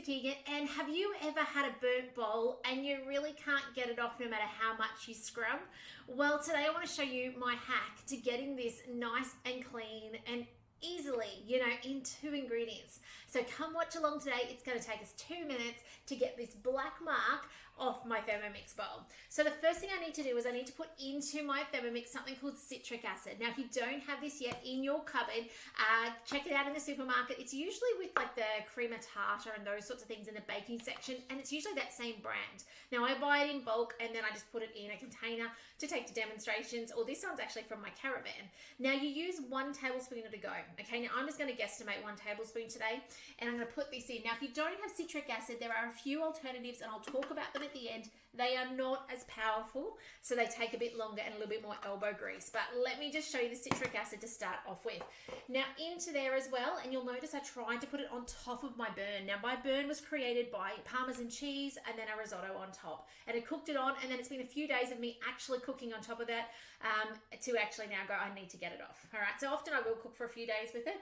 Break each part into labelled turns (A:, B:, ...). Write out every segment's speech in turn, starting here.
A: Lisa Keegan, and have you ever had a burnt bowl and you really can't get it off no matter how much you scrub? Well, today I want to show you my hack to getting this nice and clean and easily, in 2 ingredients. So come watch along today. It's going to take us 2 minutes to get this black mark off my Thermomix bowl. So the first thing I need to do is I need to put into my Thermomix something called citric acid. Now, if you don't have this yet in your cupboard, check it out in the supermarket. It's usually with like the cream of tartar and those sorts of things in the baking section, and it's usually that same brand. Now, I buy it in bulk and then I just put it in a container to take to demonstrations, or this one's actually from my caravan. Now, you use 1 tablespoon at a go. Okay, now I'm just going to guesstimate 1 tablespoon today, and I'm going to put this in. Now, if you don't have citric acid, there are a few alternatives, and I'll talk about them at the end. They are not as powerful, so they take a bit longer and a little bit more elbow grease. But let me just show you the citric acid to start off with. Now, into there as well, and you'll notice I tried to put it on top of my burn. Now, my burn was created by Parmesan cheese and then a risotto on top. And I cooked it on, and then it's been a few days of me actually cooking on top of that to actually now go, I need to get it off. All right, so often I will cook for a few days with it.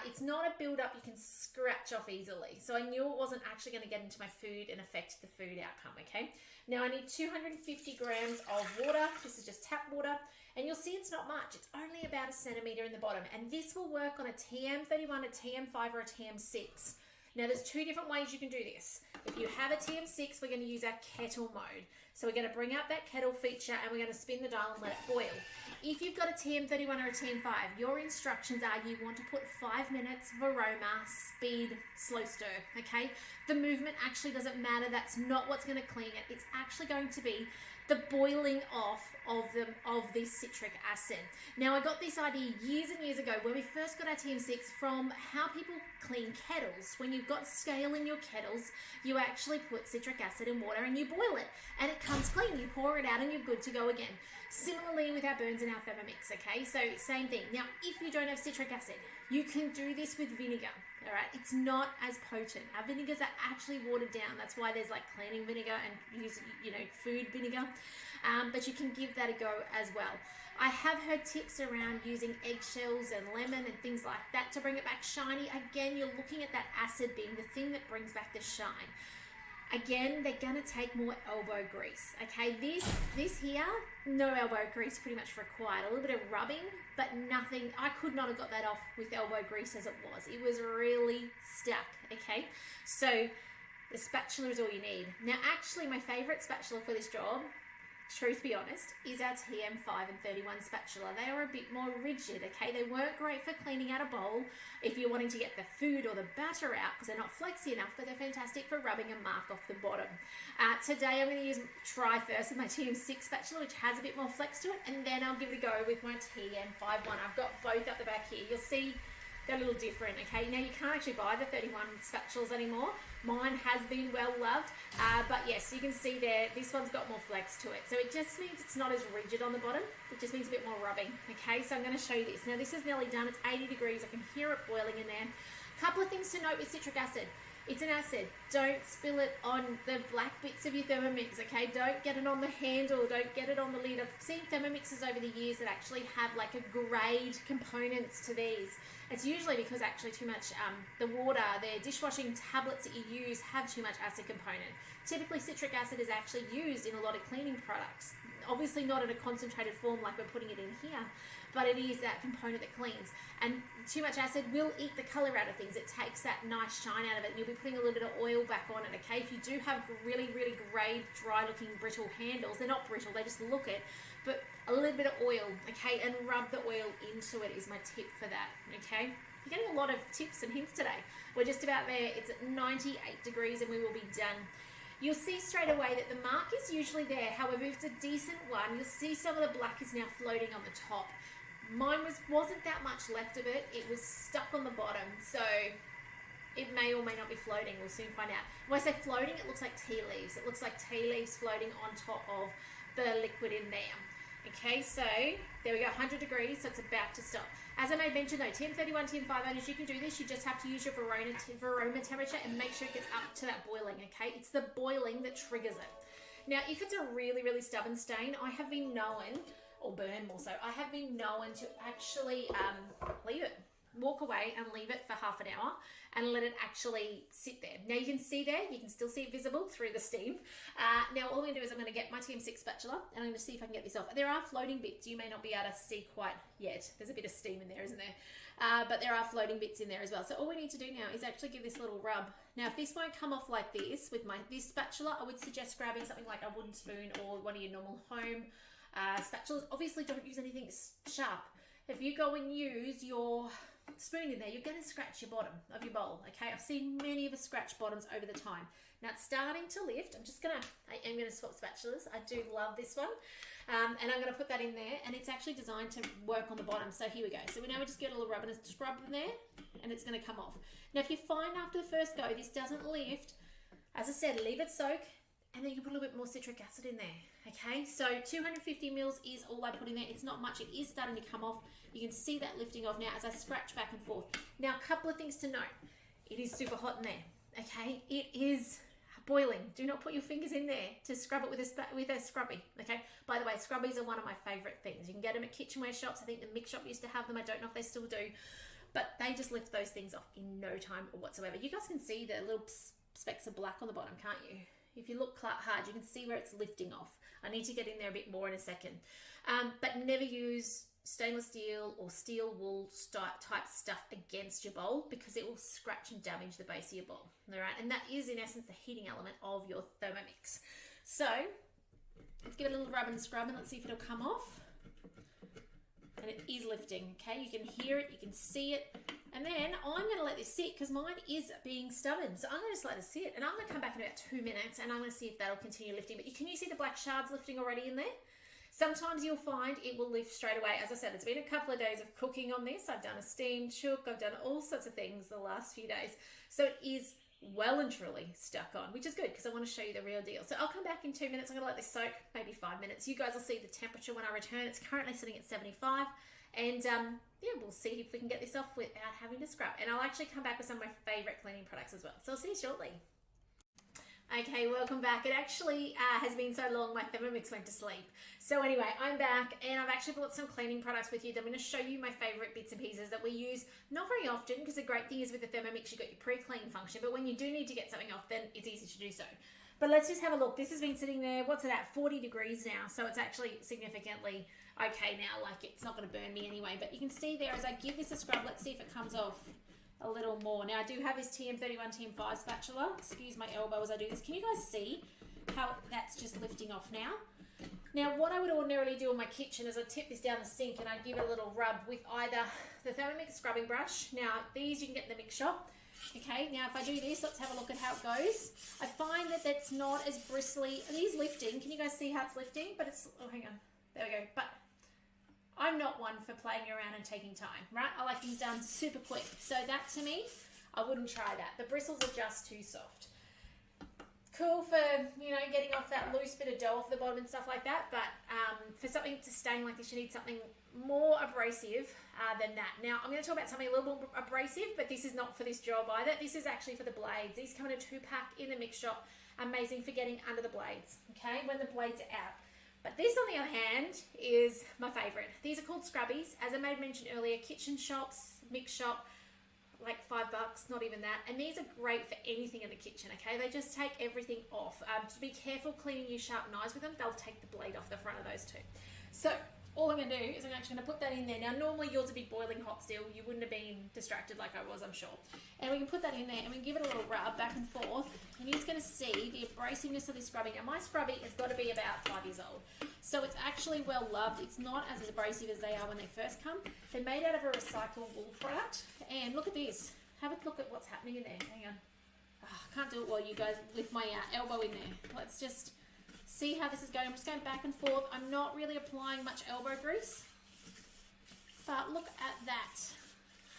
A: It's not a build-up you can scratch off easily. So I knew it wasn't actually going to get into my food and affect the food outcome, okay? Now I need 250 grams of water. This is just tap water. And you'll see it's not much. It's only about 1 centimeter in the bottom. And this will work on a TM31, a TM5, or a TM6. Now there's 2 different ways you can do this. If you have a TM6, we're going to use our kettle mode. So we're going to bring up that kettle feature and we're going to spin the dial and let it boil. If you've got a TM31 or a TM5, your instructions are you want to put 5 minutes of aroma, speed, slow stir, okay? The movement actually doesn't matter. That's not what's going to clean it. It's actually going to be the boiling off of this citric acid. Now, I got this idea years and years ago when we first got our TM6 from how people clean kettles. When you've got scale in your kettles, you actually put citric acid in water and you boil it, and it comes clean. You pour it out and you're good to go again. Similarly with our burns and our Thermomix, okay? So same thing. Now, if you don't have citric acid, you can do this with vinegar, all right? It's not as potent. Our vinegars are actually watered down. That's why there's like cleaning vinegar and use, food vinegar. But you can give that a go as well. I have heard tips around using eggshells and lemon and things like that to bring it back shiny. Again, you're looking at that acid being the thing that brings back the shine. Again, they're gonna take more elbow grease, okay? This here, no elbow grease pretty much required. A little bit of rubbing, but nothing. I could not have got that off with elbow grease as it was. It was really stuck, okay? So the spatula is all you need. Now, actually, my favorite spatula for this job, truth be honest, is our TM5 and 31 spatula. They are a bit more rigid, okay? They weren't great for cleaning out a bowl if you're wanting to get the food or the batter out because they're not flexy enough, but they're fantastic for rubbing a mark off the bottom. Today I'm going to try first with my TM6 spatula, which has a bit more flex to it, and then I'll give it a go with my TM5 one. I've got both up the back here. You'll see they're a little different, okay? Now, you can't actually buy the 31 spatulas anymore. Mine has been well loved, but yes, you can see there, this one's got more flex to it. So it just means it's not as rigid on the bottom. It just means a bit more rubbing, okay? So I'm going to show you this. Now, this is nearly done. It's 80 degrees. I can hear it boiling in there. A couple of things to note with citric acid. It's an acid. Don't spill it on the black bits of your Thermomix, okay? Don't get it on the handle. Don't get it on the lid. I've seen Thermomixes over the years that actually have like a grade components to these. It's usually because actually too much, the water, the dishwashing tablets that you use have too much acid component. Typically, citric acid is actually used in a lot of cleaning products. Obviously not in a concentrated form like we're putting it in here, but it is that component that cleans. And too much acid will eat the color out of things. It takes that nice shine out of it. You'll be putting a little bit of oil back on it, okay? If you do have really, really grey, dry-looking, brittle handles, they're not brittle, they just look it, but a little bit of oil, okay? And rub the oil into it is my tip for that, okay? You're getting a lot of tips and hints today. We're just about there. It's at 98 degrees and we will be done. You'll see straight away that the mark is usually there. However, if it's a decent one, you'll see some of the black is now floating on the top. Mine wasn't that much left of it. It was stuck on the bottom. So it may or may not be floating. We'll soon find out. When I say floating, it looks like tea leaves. It looks like tea leaves floating on top of the liquid in there. Okay, so there we go, 100 degrees, so it's about to stop. As I made mention though, TM31, TM5 owners, you can do this. You just have to use your varoma temperature and make sure it gets up to that boiling, okay? It's the boiling that triggers it. Now, if it's a really, really stubborn stain, I have been known, or burn more so, I have been known to actually leave it. walk away and leave it for half an hour and let it actually sit there. Now you can see there, you can still see it visible through the steam. Now all I'm going to do is I'm going to get my TM6 spatula and I'm going to see if I can get this off. There are floating bits you may not be able to see quite yet. There's a bit of steam in there, isn't there? But there are floating bits in there as well. So all we need to do now is actually give this a little rub. Now if this won't come off like this with this spatula, I would suggest grabbing something like a wooden spoon or one of your normal home spatulas. Obviously don't use anything sharp. If you go and use your spoon in there, you're going to scratch your bottom of your bowl. Okay, I've seen many of us scratch bottoms over the time. Now it's starting to lift. I am going to swap spatulas. I do love this one. And I'm going to put that in there, and it's actually designed to work on the bottom. So here we go. So now we just get a little rub and a scrub in there, and it's going to come off. Now if you find after the first go this doesn't lift, as I said, leave it soak, and then you can put a little bit more citric acid in there. Okay, so 250 mils is all I put in there. It's not much. It is starting to come off. You can see that lifting off now as I scratch back and forth. Now, a couple of things to note. It is super hot in there. Okay, it is boiling. Do not put your fingers in there to scrub it with a scrubby. Okay, by the way, scrubbies are one of my favorite things. You can get them at kitchenware shops. I think the mix shop used to have them. I don't know if they still do, but they just lift those things off in no time whatsoever. You guys can see the little specks of black on the bottom, can't you? If you look hard, you can see where it's lifting off. I need to get in there a bit more in a second. But never use stainless steel or steel wool type stuff against your bowl because it will scratch and damage the base of your bowl. All right, and that is in essence the heating element of your Thermomix. So let's give it a little rub and scrub and let's see if it'll come off. And it is lifting, okay? You can hear it, you can see it. And then I'm going to let this sit because mine is being stubborn. So I'm going to just let it sit and I'm going to come back in about 2 minutes and I'm going to see if that'll continue lifting. But can you see the black shards lifting already in there? Sometimes you'll find it will lift straight away. As I said, it's been a couple of days of cooking on this. I've done a steamed chook. I've done all sorts of things the last few days. So it is well and truly stuck on, which is good because I want to show you the real deal. So I'll come back in 2 minutes. I'm going to let this soak maybe 5 minutes. You guys will see the temperature when I return. It's currently sitting at 75. And yeah, we'll see if we can get this off without having to scrub. And I'll actually come back with some of my favorite cleaning products as well. So I'll see you shortly. Okay, welcome back. It actually has been so long my Thermomix went to sleep. So anyway, I'm back and I've actually brought some cleaning products with you that I'm going to show you my favorite bits and pieces that we use not very often because the great thing is with the Thermomix you've got your pre-clean function, but when you do need to get something off then it's easy to do so. But let's just have a look. This has been sitting there, what's it at, 40 degrees now, so it's actually significantly okay now, like it's not going to burn me anyway. But you can see there as I give this a scrub, let's see if it comes off a little more. Now I do have this TM31, TM5 spatula. Excuse my elbow as I do this. Can you guys see how that's just lifting off now? Now what I would ordinarily do in my kitchen is I tip this down the sink and I give it a little rub with either the Thermomix scrubbing brush. Now these you can get in the mix shop. Okay, now if I do this, let's have a look at how it goes. I find that that's not as bristly. It is lifting. Can you guys see how it's lifting? But it's, oh hang on, there we go. But I'm not one for playing around and taking time, right? I like things done super quick. So that to me, I wouldn't try that. The bristles are just too soft. Cool for, you know, getting off that loose bit of dough off the bottom and stuff like that. But for something to stain like this, you need something more abrasive than that. Now, I'm going to talk about something a little more abrasive, but this is not for this job either. This is actually for the blades. These come in a 2-pack in the mix shop. Amazing for getting under the blades, okay, when the blades are out. But this, on the other hand, is my favorite. These are called Scrubbies. As I made mention earlier, kitchen shops, mix shop, like $5, not even that. And these are great for anything in the kitchen, okay? They just take everything off. To be careful cleaning your sharp knives with them, they'll take the blade off the front of those two. So all I'm going to do is I'm actually going to put that in there. Now, normally yours would be boiling hot still. You wouldn't have been distracted like I was, I'm sure. And we can put that in there and we can give it a little rub back and forth. And you're just going to see the abrasiveness of this scrubbing. Now, my scrubby has got to be about 5 years old. So it's actually well loved. It's not as abrasive as they are when they first come. They're made out of a recycled wool product. And look at this. Have a look at what's happening in there. Hang on. Oh, I can't do it while you guys lift my elbow in there. Let's just see how this is going. I'm just going back and forth. I'm not really applying much elbow grease. But look at that.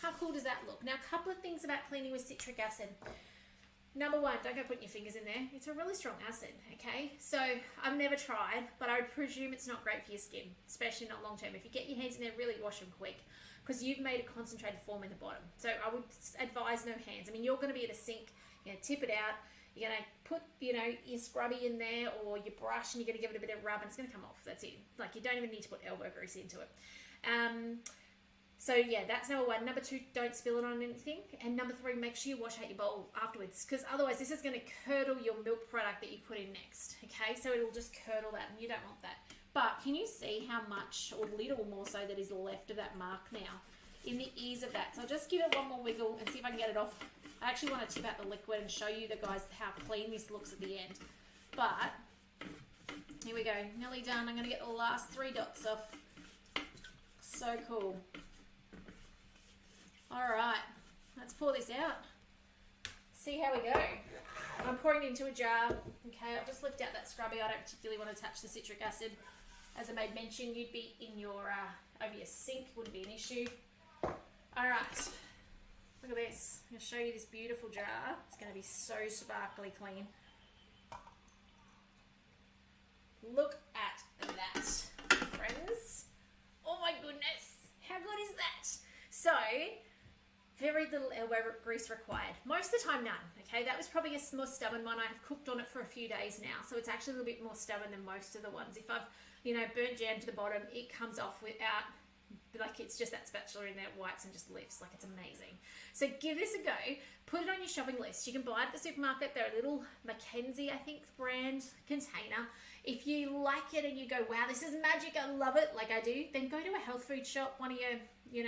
A: How cool does that look? Now, a couple of things about cleaning with citric acid. Number one, don't go putting your fingers in there. It's a really strong acid, okay? So I've never tried, but I would presume it's not great for your skin, especially not long term. If you get your hands in there, really wash them quick because you've made a concentrated form in the bottom. So I would advise no hands. I mean, you're going to be at a sink, you're going to tip it out, you're going to put, you know, your scrubby in there or your brush and you're going to give it a bit of rub and it's going to come off. That's it. Like, you don't even need to put elbow grease into it. So yeah, that's number one. Number two, don't spill it on anything. And number three, make sure you wash out your bowl afterwards, because otherwise this is going to curdle your milk product that you put in next. Okay, so it'll just curdle that, and you don't want that. But can you see how much, or little more so, that is left of that mark now in the ease of that? So I'll just give it one more wiggle and see if I can get it off. I actually want to tip out the liquid and show you the guys how clean this looks at the end. But here we go, nearly done. I'm going to get the last 3 dots off. So cool. All right, let's pour this out. See how we go. I'm pouring it into a jar. Okay, I'll just lift out that scrubby. I don't particularly want to touch the citric acid. As I made mention, you'd be in your over your sink, wouldn't be an issue. All right, look at this. I'm going to show you this beautiful jar. It's going to be so sparkly clean. Look at that, friends. Oh my goodness, how good is that? So, very little elbow grease required. Most of the time, none. Okay, that was probably a more stubborn one. I've cooked on it for a few days now, so it's actually a little bit more stubborn than most of the ones. If I've, burnt jam to the bottom, it comes off without, like, it's just that spatula in there, wipes and just lifts. Like, it's amazing. So give this a go. Put it on your shopping list. You can buy it at the supermarket. They're a little Mackenzie, I think, brand container. If you like it and you go, wow, this is magic, I love it, like I do, then go to a health food shop, one of your,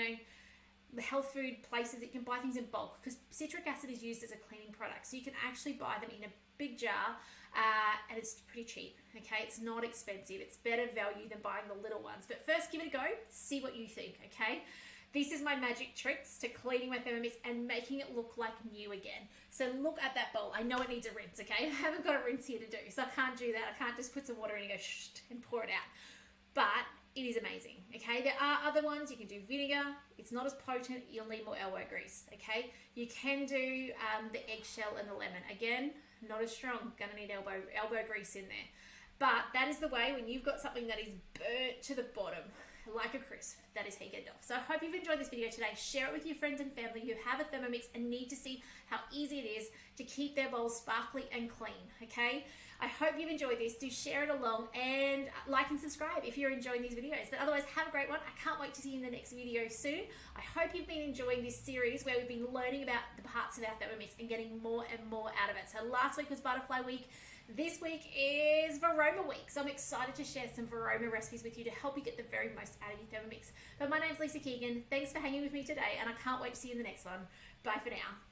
A: the health food places that you can buy things in bulk, because citric acid is used as a cleaning product. So you can actually buy them in a big jar, and it's pretty cheap. Okay, it's not expensive. It's better value than buying the little ones. But first, give it a go. See what you think. Okay, this is my magic tricks to cleaning my Thermomix and making it look like new again. So look at that bowl. I know it needs a rinse. Okay, I haven't got a rinse here to do, so I can't do that. I can't just put some water in and go shh and pour it out. But it is amazing. Okay, there are other ones. You can do vinegar. It's not as potent. You'll need more elbow grease. Okay, you can do the eggshell and the lemon. Again, not as strong. Gonna need elbow grease in there. But that is the way when you've got something that is burnt to the bottom, like a crisp, that is how you get it off. So I hope you've enjoyed this video today. Share it with your friends and family who have a Thermomix and need to see how easy it is to keep their bowls sparkly and clean. Okay, I hope you've enjoyed this. Do share it along and like and subscribe if you're enjoying these videos. But otherwise, have a great one. I can't wait to see you in the next video soon. I hope you've been enjoying this series where we've been learning about the parts of our Thermomix and getting more and more out of it. So last week was Butterfly Week. This week is Varoma Week, so I'm excited to share some Varoma recipes with you to help you get the very most out of your Thermomix. But my name's Lisa Keegan. Thanks for hanging with me today, and I can't wait to see you in the next one. Bye for now.